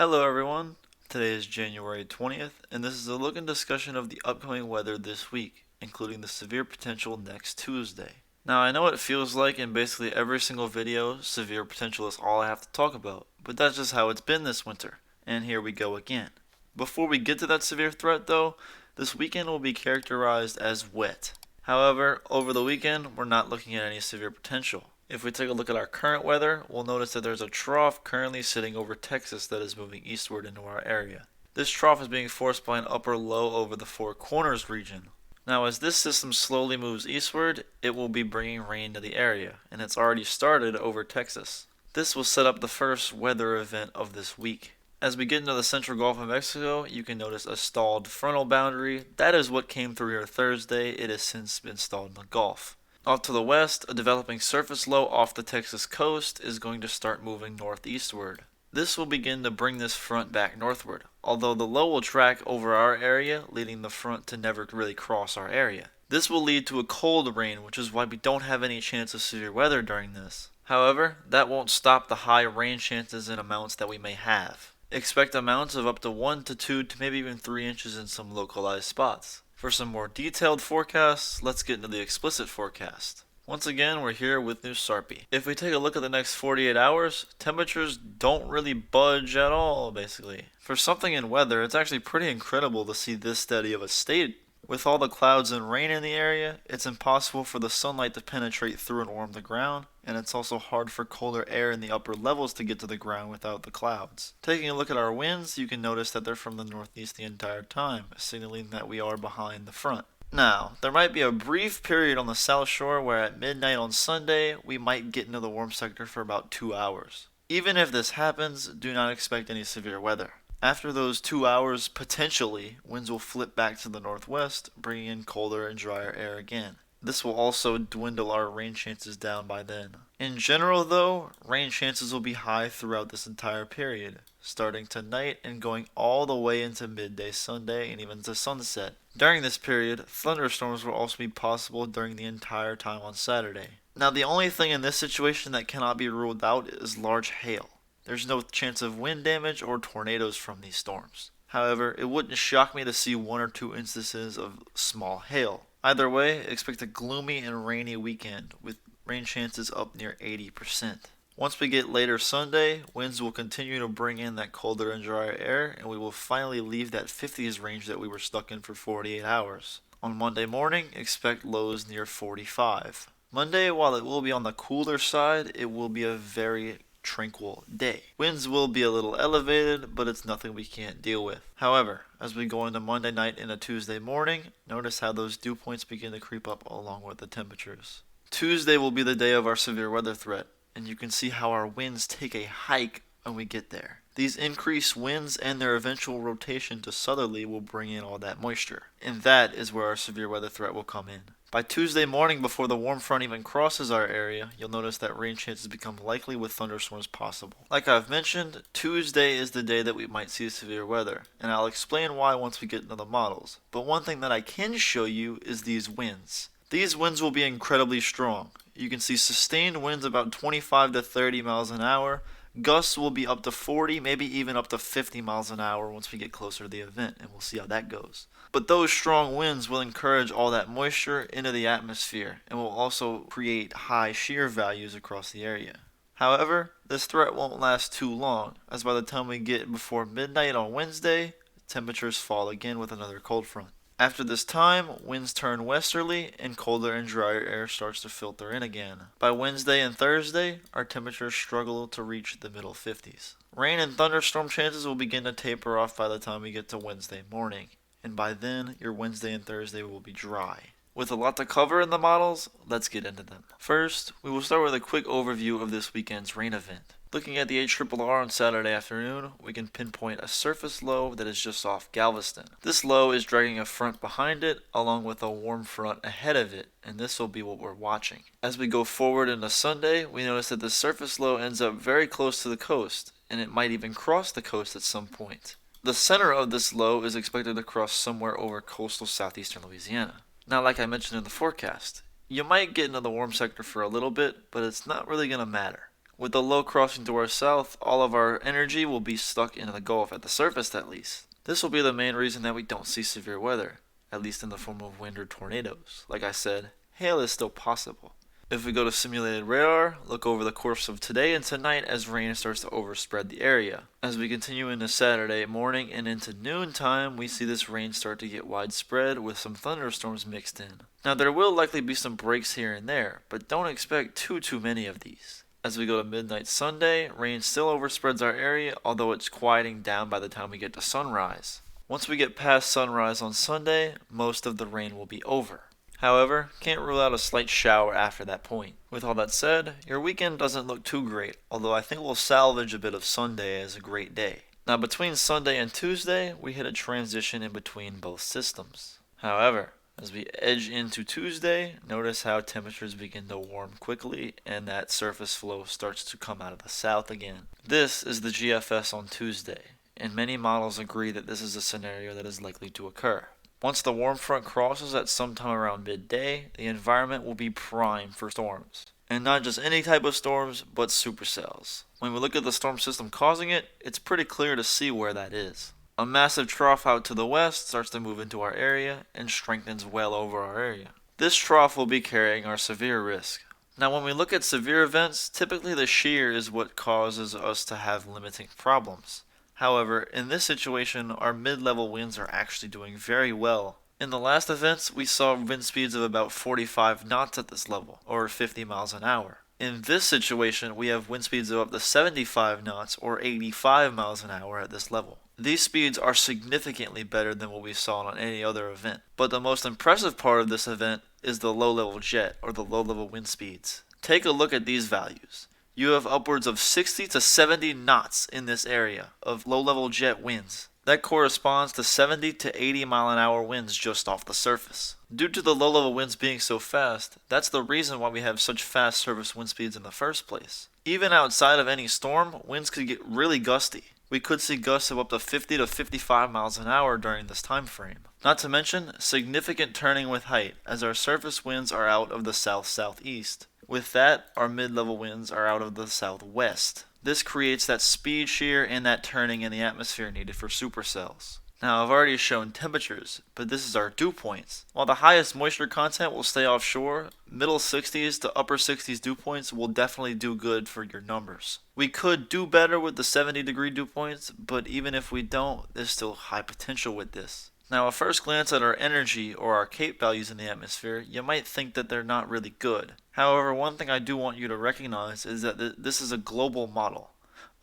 Hello everyone, today is January 20th, and this is a look and discussion of the upcoming weather this week, including the severe potential next Tuesday. Now I know it feels like in basically every single video, severe potential is all I have to talk about, but that's just how it's been this winter, and here we go again. Before we get to that severe threat though, this weekend will be characterized as wet. However, over the weekend, we're not looking at any severe potential. If we take a look at our current weather, we'll notice that there's a trough currently sitting over Texas that is moving eastward into our area. This trough is being forced by an upper low over the Four Corners region. Now, as this system slowly moves eastward, it will be bringing rain to the area, and it's already started over Texas. This will set up the first weather event of this week. As we get into the central Gulf of Mexico, you can notice a stalled frontal boundary. That is what came through here Thursday. It has since been stalled in the Gulf. Off to the west, a developing surface low off the Texas coast is going to start moving northeastward. This will begin to bring this front back northward, although the low will track over our area, leading the front to never really cross our area. This will lead to a cold rain, which is why we don't have any chance of severe weather during this. However, that won't stop the high rain chances and amounts that we may have. Expect amounts of up to 1 to 2 to maybe even 3 inches in some localized spots. For some more detailed forecasts, let's get into the explicit forecast. Once again, we're here with New Sarpy. If we take a look at the next 48 hours, temperatures don't really budge at all, basically. For something in weather, it's actually pretty incredible to see this steady of a state. With all the clouds and rain in the area, it's impossible for the sunlight to penetrate through and warm the ground, and it's also hard for colder air in the upper levels to get to the ground without the clouds. Taking a look at our winds, you can notice that they're from the northeast the entire time, signaling that we are behind the front. Now, there might be a brief period on the south shore where at midnight on Sunday, we might get into the warm sector for about 2 hours. Even if this happens, do not expect any severe weather. After those 2 hours, potentially, winds will flip back to the northwest, bringing in colder and drier air again. This will also dwindle our rain chances down by then. In general though, rain chances will be high throughout this entire period, starting tonight and going all the way into midday Sunday and even to sunset. During this period, thunderstorms will also be possible during the entire time on Saturday. Now the only thing in this situation that cannot be ruled out is large hail. There's no chance of wind damage or tornadoes from these storms. However, it wouldn't shock me to see 1 or 2 instances of small hail. Either way, expect a gloomy and rainy weekend with rain chances up near 80%. Once we get later Sunday, winds will continue to bring in that colder and drier air, and we will finally leave that 50s range that we were stuck in for 48 hours. On Monday morning, expect lows near 45. Monday, while it will be on the cooler side, it will be a very tranquil day. Winds will be a little elevated, but it's nothing we can't deal with. However, as we go into Monday night and a Tuesday morning, notice how those dew points begin to creep up along with the temperatures. Tuesday will be the day of our severe weather threat, and you can see how our winds take a hike when we get there. These increased winds and their eventual rotation to southerly will bring in all that moisture, and that is where our severe weather threat will come in. By Tuesday morning, before the warm front even crosses our area, you'll notice that rain chances become likely with thunderstorms possible. Like I've mentioned, Tuesday is the day that we might see severe weather, and I'll explain why once we get into the models. But one thing that I can show you is these winds. These winds will be incredibly strong. You can see sustained winds about 25 to 30 miles an hour. Gusts will be up to 40, maybe even up to 50 miles an hour once we get closer to the event, and we'll see how that goes. But those strong winds will encourage all that moisture into the atmosphere and will also create high shear values across the area. However, this threat won't last too long, as by the time we get before midnight on Wednesday, temperatures fall again with another cold front. After this time, winds turn westerly and colder and drier air starts to filter in again. By Wednesday and Thursday, our temperatures struggle to reach the middle 50s. Rain and thunderstorm chances will begin to taper off by the time we get to Wednesday morning, and by then, your Wednesday and Thursday will be dry. With a lot to cover in the models, let's get into them. First, we will start with a quick overview of this weekend's rain event. Looking at the HRRR on Saturday afternoon, we can pinpoint a surface low that is just off Galveston. This low is dragging a front behind it, along with a warm front ahead of it, and this will be what we're watching. As we go forward into Sunday, we notice that the surface low ends up very close to the coast, and it might even cross the coast at some point. The center of this low is expected to cross somewhere over coastal southeastern Louisiana. Now, like I mentioned in the forecast, you might get into the warm sector for a little bit, but it's not really going to matter. With the low crossing to our south, all of our energy will be stuck into the Gulf, at the surface at least. This will be the main reason that we don't see severe weather, at least in the form of wind or tornadoes. Like I said, hail is still possible. If we go to simulated radar, look over the course of today and tonight as rain starts to overspread the area. As we continue into Saturday morning and into noontime, we see this rain start to get widespread with some thunderstorms mixed in. Now there will likely be some breaks here and there, but don't expect too many of these. As we go to midnight Sunday, rain still overspreads our area, although it's quieting down by the time we get to sunrise. Once we get past sunrise on Sunday, most of the rain will be over. However, can't rule out a slight shower after that point. With all that said, your weekend doesn't look too great, although I think we'll salvage a bit of Sunday as a great day. Now between Sunday and Tuesday, we hit a transition in between both systems. However, as we edge into Tuesday, notice how temperatures begin to warm quickly and that surface flow starts to come out of the south again. This is the GFS on Tuesday, and many models agree that this is a scenario that is likely to occur. Once the warm front crosses at sometime around midday, the environment will be prime for storms. And not just any type of storms, but supercells. When we look at the storm system causing it, it's pretty clear to see where that is. A massive trough out to the west starts to move into our area and strengthens well over our area. This trough will be carrying our severe risk. Now when we look at severe events, typically the shear is what causes us to have limiting problems. However, in this situation, our mid-level winds are actually doing very well. In the last events, we saw wind speeds of about 45 knots at this level, or 50 miles an hour. In this situation, we have wind speeds of up to 75 knots, or 85 miles an hour at this level. These speeds are significantly better than what we saw on any other event. But the most impressive part of this event is the low-level jet, or the low-level wind speeds. Take a look at these values. You have upwards of 60 to 70 knots in this area of low-level jet winds. That corresponds to 70 to 80 mile an hour winds just off the surface. Due to the low-level winds being so fast, that's the reason why we have such fast surface wind speeds in the first place. Even outside of any storm, winds could get really gusty. We could see gusts of up to 50 to 55 miles an hour during this time frame. Not to mention, significant turning with height, as our surface winds are out of the south-southeast. With that, our mid-level winds are out of the southwest. This creates that speed shear and that turning in the atmosphere needed for supercells. Now, I've already shown temperatures, but this is our dew points. While the highest moisture content will stay offshore, middle 60s to upper 60s dew points will definitely do good for your numbers. We could do better with the 70-degree dew points, but even if we don't, there's still high potential with this. Now, at first glance at our energy or our CAPE values in the atmosphere, you might think that they're not really good. However, one thing I do want you to recognize is that this is a global model.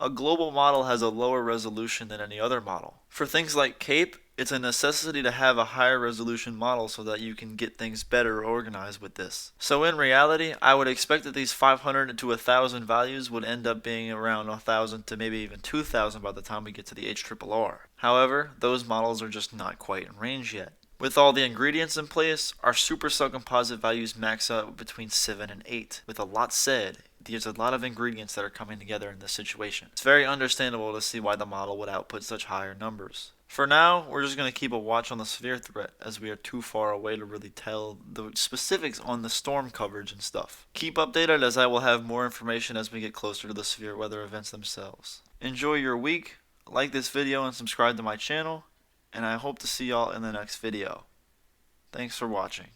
A global model has a lower resolution than any other model. For things like CAPE, it's a necessity to have a higher resolution model so that you can get things better organized with this. So in reality, I would expect that these 500 to 1,000 values would end up being around 1,000 to maybe even 2,000 by the time we get to the HRRR. However, those models are just not quite in range yet. With all the ingredients in place, our supercell composite values max out between 7 and 8. With a lot said, there's a lot of ingredients that are coming together in this situation. It's very understandable to see why the model would output such higher numbers. For now, we're just going to keep a watch on the severe threat, as we are too far away to really tell the specifics on the storm coverage and stuff. Keep updated, as I will have more information as we get closer to the severe weather events themselves. Enjoy your week, like this video and subscribe to my channel, and I hope to see y'all in the next video. Thanks for watching.